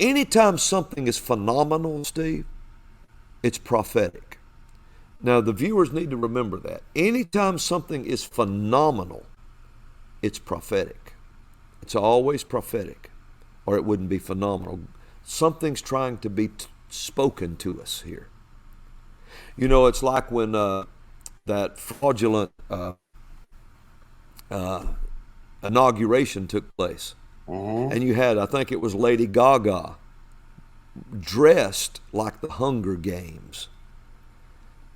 anytime something is phenomenal, Steve, it's prophetic. Now, the viewers need to remember that. Anytime something is phenomenal, it's prophetic. It's always prophetic, or it wouldn't be phenomenal. Something's trying to be spoken to us here. You know, it's like when that fraudulent inauguration took place. And you had, I think it was Lady Gaga, dressed like the Hunger Games,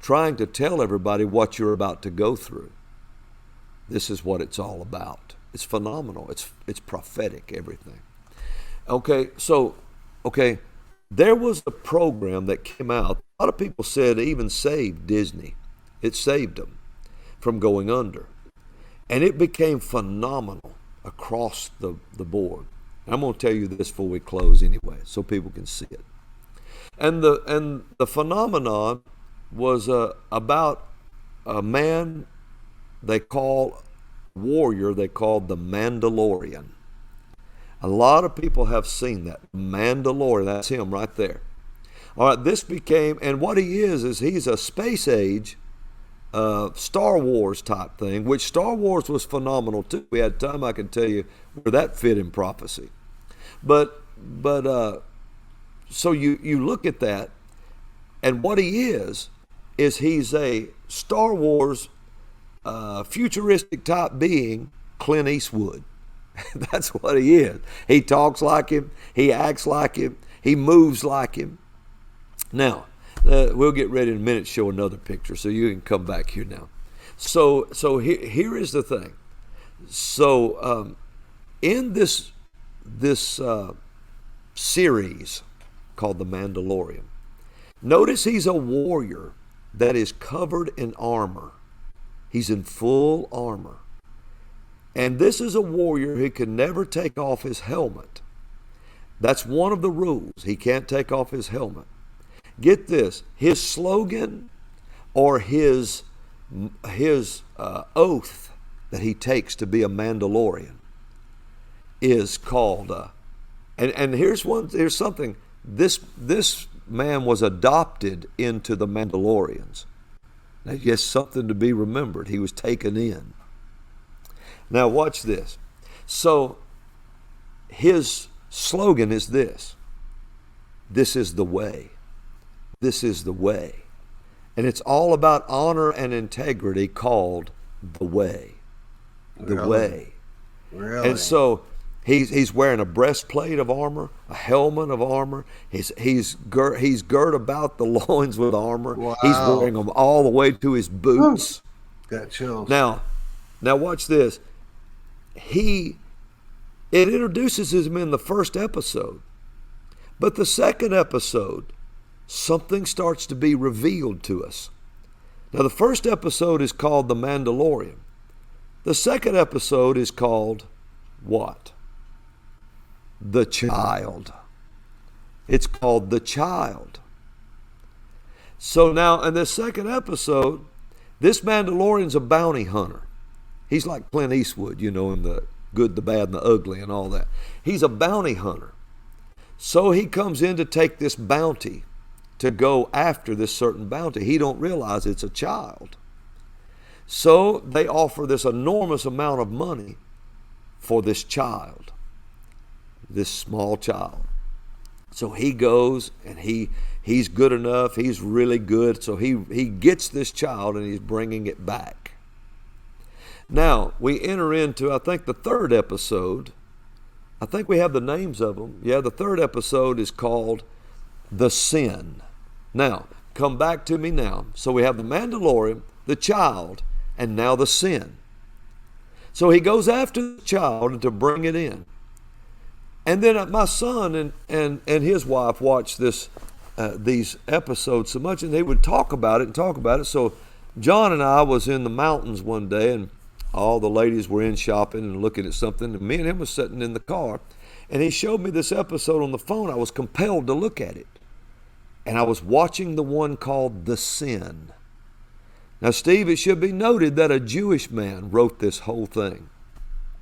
trying to tell everybody what you're about to go through. This is what it's all about. It's phenomenal. It's prophetic, everything. Okay, there was a program that came out. A lot of people said it even saved Disney. It saved them from going under. And it became phenomenal across the board. I'm going to tell you this before we close anyway, so people can see it. And the phenomenon was about a man warrior they called the Mandalorian. A lot of people have seen that. Mandalorian, that's him right there. All right, this became, and what he is he's a space age Star Wars type thing, which Star Wars was phenomenal too. We had time, I can tell you where that fit in prophecy. But so you look at that, and what he is he's a Star Wars futuristic type being, Clint Eastwood. That's what he is. He talks like him, he acts like him, he moves like him. Now, we'll get ready in a minute to show another picture, so you can come back here now. So here is the thing. So in this series called The Mandalorian, notice he's a warrior that is covered in armor. He's in full armor. And this is a warrior who can never take off his helmet. That's one of the rules. He can't take off his helmet. Get this, his slogan or his oath that he takes to be a Mandalorian is called, and here's something, this man was adopted into the Mandalorians. Now, yes, something to be remembered. He was taken in. Now watch this. So his slogan is this: this is the way. This is the way. And it's all about honor and integrity, called the way. The way. Really? And so he's wearing a breastplate of armor, a helmet of armor. He's girt about the loins with armor. Wow. He's wearing them all the way to his boots. Got chills. Now watch this. It introduces him in the first episode. But the second episode, something starts to be revealed to us. Now, the first episode is called The Mandalorian. The second episode is called what? The Child. It's called The Child. So now, in the second episode, this Mandalorian's a bounty hunter. He's like Clint Eastwood, in the good, the bad, and the ugly and all that. He's a bounty hunter. So he comes in to take this bounty, to go after this certain bounty. He don't realize it's a child. So they offer this enormous amount of money for this child, this small child. So he goes, and he's good enough. He's really good. So he gets this child, and he's bringing it back. Now, we enter into, I think, the third episode. I think we have the names of them. Yeah, the third episode is called The Sin. Now, come back to me now. So we have the Mandalorian, the child, and now the sin. So he goes after the child and to bring it in. And then my son and his wife watched these episodes so much, and they would talk about it. So John and I was in the mountains one day, and all the ladies were in shopping and looking at something, and me and him was sitting in the car, and he showed me this episode on the phone. I was compelled to look at it. And I was watching the one called The Sin. Now, Steve, it should be noted that a Jewish man wrote this whole thing.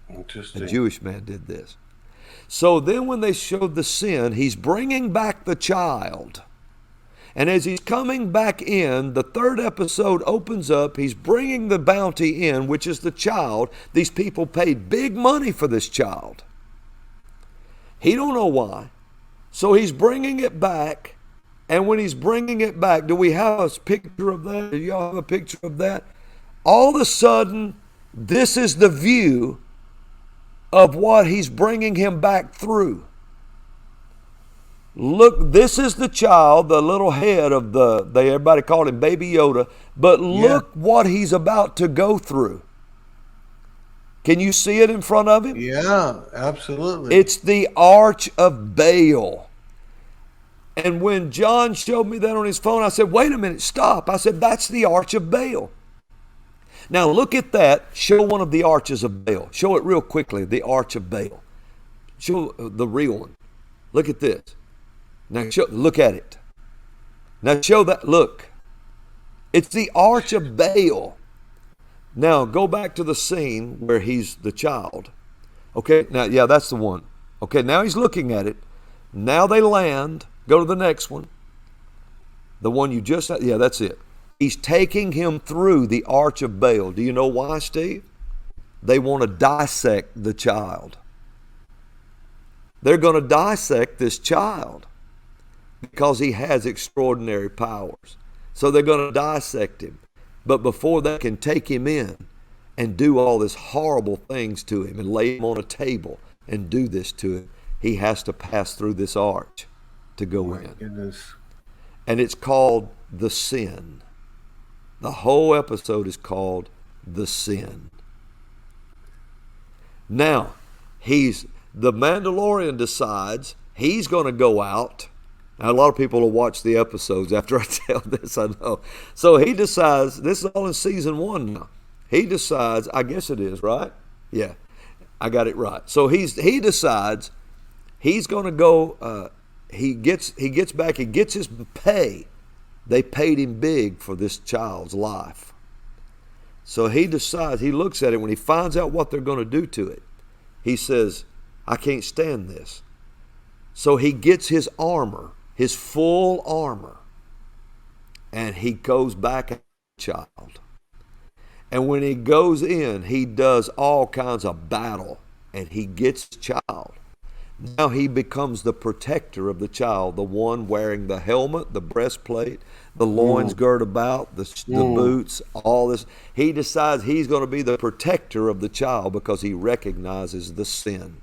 Interesting. A Jewish man did this. So then when they showed the sin, he's bringing back the child. And as he's coming back in, the third episode opens up. He's bringing the bounty in, which is the child. These people paid big money for this child. He don't know why. So he's bringing it back. And when he's bringing it back, do we have a picture of that? Do y'all have a picture of that? All of a sudden, this is the view of what he's bringing him back through. Look, this is the child, the little head of everybody called him Baby Yoda, but look what he's about to go through. Can you see it in front of him? Yeah, absolutely. It's the Arch of Bal. And when John showed me that on his phone, I said, wait a minute, stop. I said, that's the Arch of Bal. Now look at that. Show one of the arches of Bal. Show it real quickly, the Arch of Bal. Show the real one. Look at this. Now look at it. Now show that. Look. It's the Arch of Bal. Now go back to the scene where he's the child. Okay, now, yeah, that's the one. Okay, now he's looking at it. Now they land. Go to the next one. The one you just, yeah, that's it. He's taking him through the Arch of Bal. Do you know why, Steve? They want to dissect the child. They're going to dissect this child because he has extraordinary powers. So they're going to dissect him. But before they can take him in and do all this horrible things to him and lay him on a table and do this to him, he has to pass through this arch to go in. Goodness. And it's called the sin. The whole episode is called the sin. Now, the Mandalorian decides he's going to go out. Now, a lot of people will watch the episodes after I tell this, I know. So he decides, this is all in season 1 now. He decides, I guess it is, right? Yeah, I got it right. So he decides he's going to go, he gets back, he gets his pay. They paid him big for this child's life. So he decides, he looks at it, when he finds out what they're going to do to it, he says, I can't stand this. So he gets his armor, his full armor, and he goes back at the child. And when he goes in, he does all kinds of battle, and he gets the child. Now he becomes the protector of the child, the one wearing the helmet, the breastplate, the loins girt about, the boots, all this. He decides he's going to be the protector of the child because he recognizes the sin.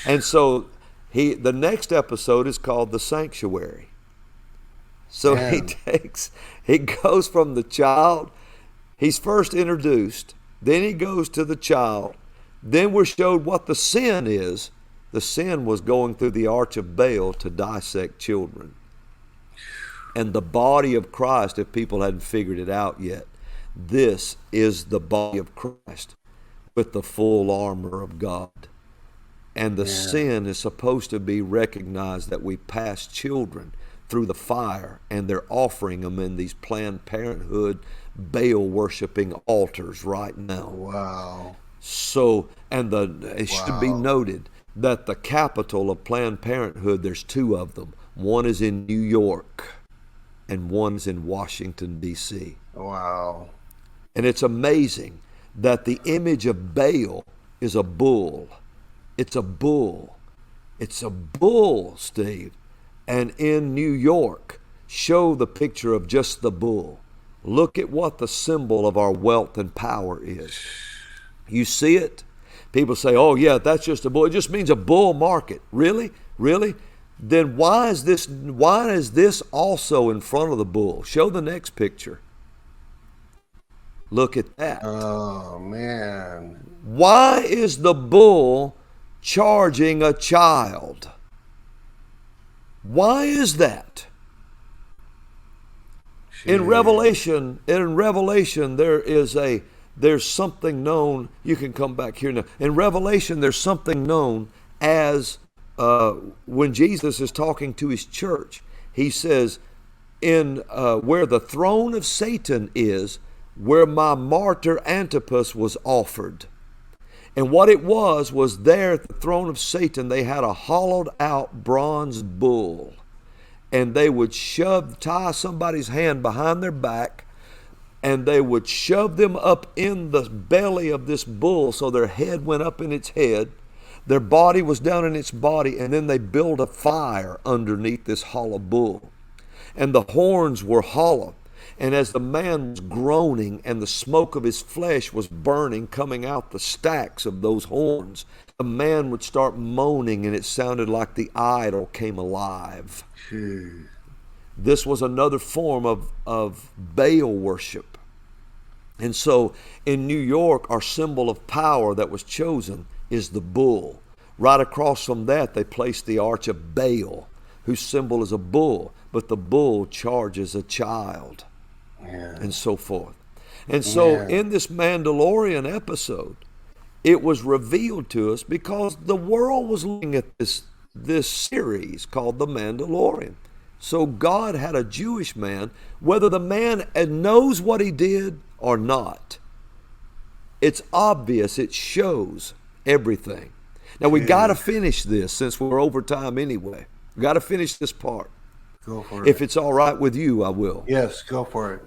And so the next episode is called The Sanctuary. So he goes from the child, he's first introduced, then he goes to the child, then we're showed what the sin is. The sin was going through the Arch of Bal to dissect children. And the body of Christ, if people hadn't figured it out yet, this is the body of Christ with the full armor of God. And the sin is supposed to be recognized that we pass children through the fire, and they're offering them in these Planned Parenthood Baal worshiping altars right now. Wow. So, and it should be noted that the capital of Planned Parenthood, there's 2 of them. One is in New York and one's in Washington, D.C. Wow. And it's amazing that the image of Baal is a bull. It's a bull. It's a bull, Steve. And in New York, show the picture of just the bull. Look at what the symbol of our wealth and power is. You see it? People say, oh yeah, that's just a bull. It just means a bull market. Really? Really? Then why is this also in front of the bull? Show the next picture. Look at that. Oh, man. Why is the bull charging a child? Why is that? In Revelation, there's something known, you can come back here now. In Revelation, there's something known as, when Jesus is talking to his church, he says, in where the throne of Satan is, where my martyr Antipas was offered. And what it was there at the throne of Satan, they had a hollowed out bronze bull. And they would tie somebody's hand behind their back, and they would shove them up in the belly of this bull so their head went up in its head, their body was down in its body, and then they built a fire underneath this hollow bull. And the horns were hollow. And as the man was groaning and the smoke of his flesh was burning, coming out the stacks of those horns, the man would start moaning, and it sounded like the idol came alive. This was another form of Baal worship. And so in New York, our symbol of power that was chosen is the bull. Right across from that, they placed the Arch of Bal, whose symbol is a bull, but the bull charges a child. Yeah. And so forth. And so in this Mandalorian episode, it was revealed to us because the world was looking at this series called The Mandalorian. So God had a Jewish man, whether the man knows what he did or not. It's obvious, it shows everything. Now we got to finish this since we're over time anyway. We got to finish this part. Go for it. If it's all right with you, I will. Yes, go for it.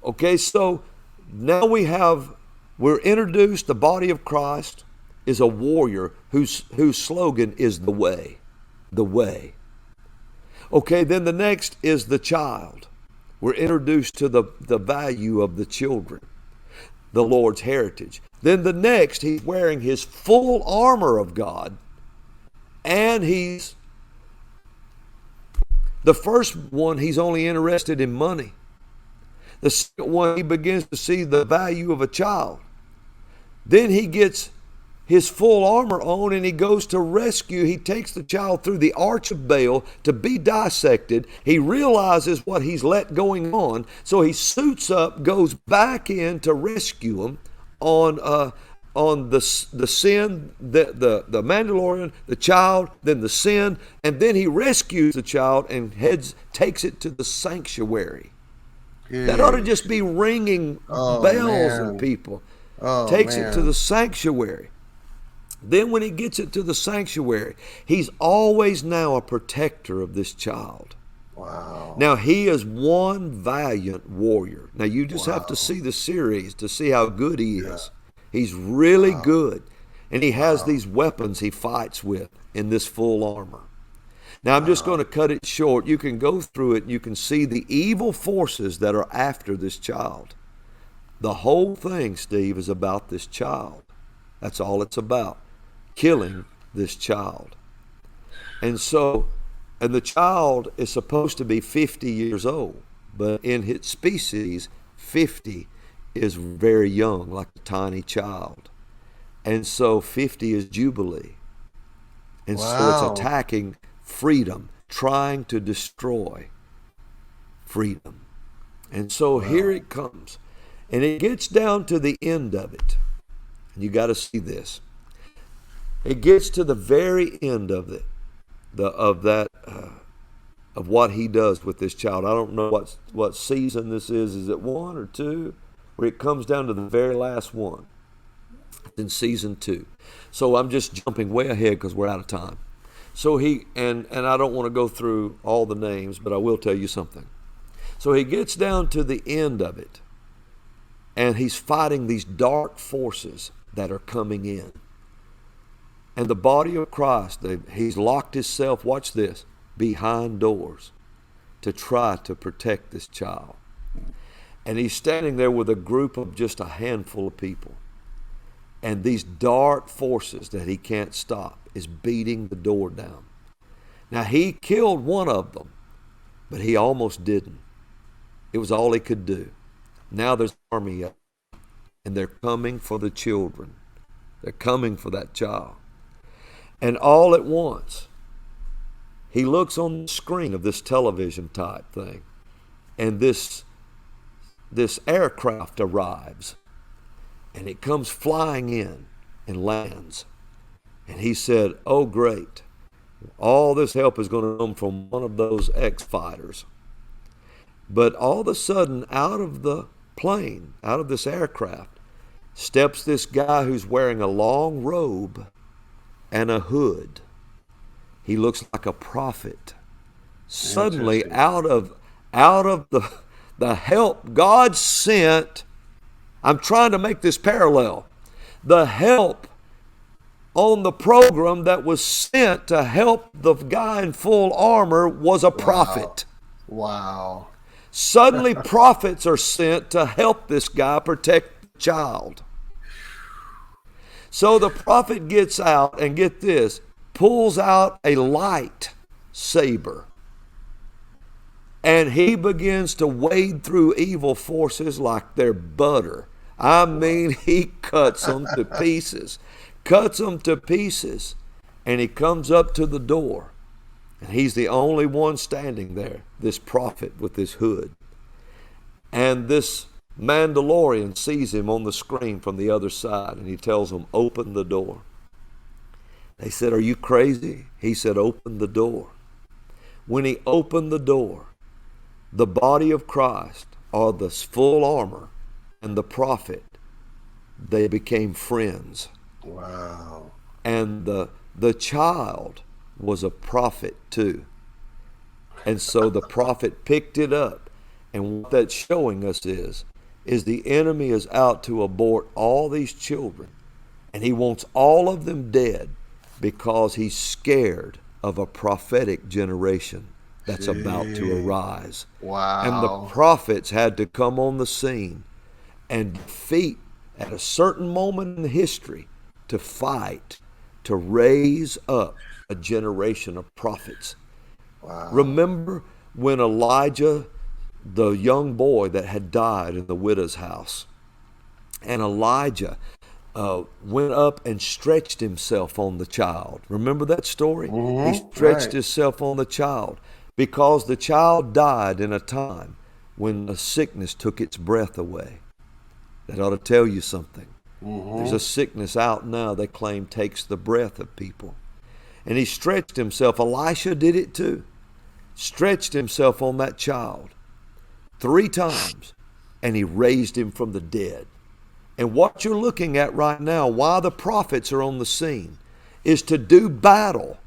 Okay, so now we're introduced, the body of Christ is a warrior whose slogan is the way. The way. Okay, then the next is the child. We're introduced to the value of the children, the Lord's heritage. Then the next, he's wearing his full armor of God, and the first one, he's only interested in money. The second one, he begins to see the value of a child. Then he gets his full armor on and he goes to rescue. He takes the child through the Arch of Bal to be dissected. He realizes what he's let going on. So he suits up, goes back in to rescue him on the sin, the Mandalorian, the child, then the sin, and then he rescues the child and takes it to the sanctuary. That ought to just be ringing bells in people. Takes it to the sanctuary. Then when he gets it to the sanctuary, he's always now a protector of this child. Wow. Now he is one valiant warrior. Now you just have to see the series to see how good he is. He's really good. And he has these weapons he fights with in this full armor. Now I'm just going to cut it short. You can go through it and you can see the evil forces that are after this child. The whole thing, Steve, is about this child. That's all it's about. Killing this child. And the child is supposed to be 50 years old, but in his species, 50 is very young, like a tiny child. And so 50 is Jubilee. And so it's attacking freedom, trying to destroy freedom. And so here it comes. And it gets down to the end of it. And you got to see this. It gets to the very end of it, of what he does with this child. I don't know what season this is. Is it 1 or 2? Where it comes down to the very last one. In season 2. So I'm just jumping way ahead because we're out of time. So and I don't want to go through all the names, but I will tell you something. So he gets down to the end of it, and he's fighting these dark forces that are coming in. And the body of Christ, he's locked himself, watch this, behind doors to try to protect this child. And he's standing there with a group of just a handful of people. And these dark forces that he can't stop is beating the door down. Now he killed one of them, but he almost didn't. It was all he could do. Now there's an army up, and they're coming for the children. They're coming for that child. And all at once, he looks on the screen of this television type thing, and this aircraft arrives, and it comes flying in and lands. And he said, oh great, all this help is going to come from one of those X-fighters. But all of a sudden, out of the plane, out of this aircraft, steps this guy who's wearing a long robe and a hood. He looks like a prophet. Suddenly, out of the help God sent, I'm trying to make this parallel. The help on the program that was sent to help the guy in full armor was a prophet. Wow. Suddenly, prophets are sent to help this guy protect the child. So the prophet gets out, and get this, pulls out a light saber. And he begins to wade through evil forces like they're butter. I mean, he cuts them to pieces. Cuts them to pieces. And he comes up to the door. And he's the only one standing there, this prophet with this hood. And this Mandalorian sees him on the screen from the other side, and he tells him, open the door. They said, are you crazy? He said, open the door. When he opened the door, the body of Christ, or the full armor, and the prophet, they became friends. Wow. And the child was a prophet too. And so the prophet picked it up. And what that's showing us is the enemy is out to abort all these children. And he wants all of them dead because he's scared of a prophetic generation that's about to arise. Wow. And the prophets had to come on the scene and defeat at a certain moment in history to fight, to raise up a generation of prophets. Wow. Remember when Elijah, the young boy that had died in the widow's house, and Elijah went up and stretched himself on the child. Remember that story? Mm-hmm. He stretched himself on the child because the child died in a time when the sickness took its breath away. That ought to tell you something. Mm-hmm. There's a sickness out now they claim takes the breath of people. And he stretched himself. Elisha did it too. Stretched himself on that child 3 times, and he raised him from the dead. And what you're looking at right now, why the prophets are on the scene, is to do battle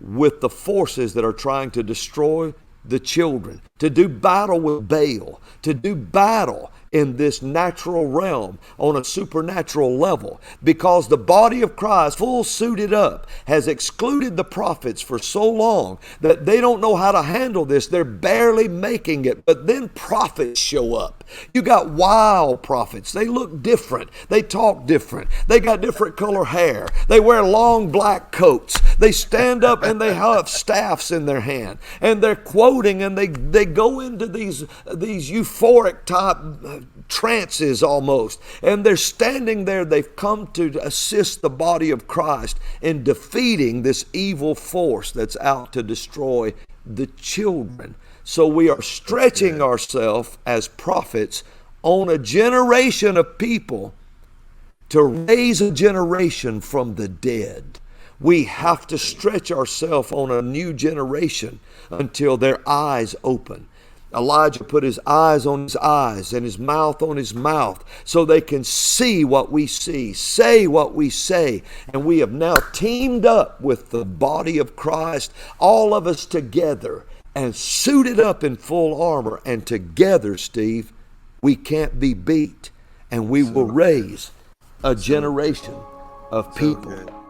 with the forces that are trying to destroy the children, to do battle with Baal, to do battle in this natural realm on a supernatural level, because the body of Christ, full suited up, has excluded the prophets for so long that they don't know how to handle this. They're barely making it. But then prophets show up. You got wild prophets. They look different. They talk different. They got different color hair. They wear long black coats. They stand up and they have staffs in their hand, and they're quoting, and they go into these euphoric type trances almost, and they're standing there. They've come to assist the body of Christ in defeating this evil force that's out to destroy the children. So we are stretching ourselves as prophets on a generation of people to raise a generation from the dead. We have to stretch ourselves on a new generation until their eyes open. Elijah put his eyes on his eyes and his mouth on his mouth so they can see what we see, say what we say. And we have now teamed up with the body of Christ, all of us together, and suited up in full armor. And together, Steve, we can't be beat. And we will raise a generation of people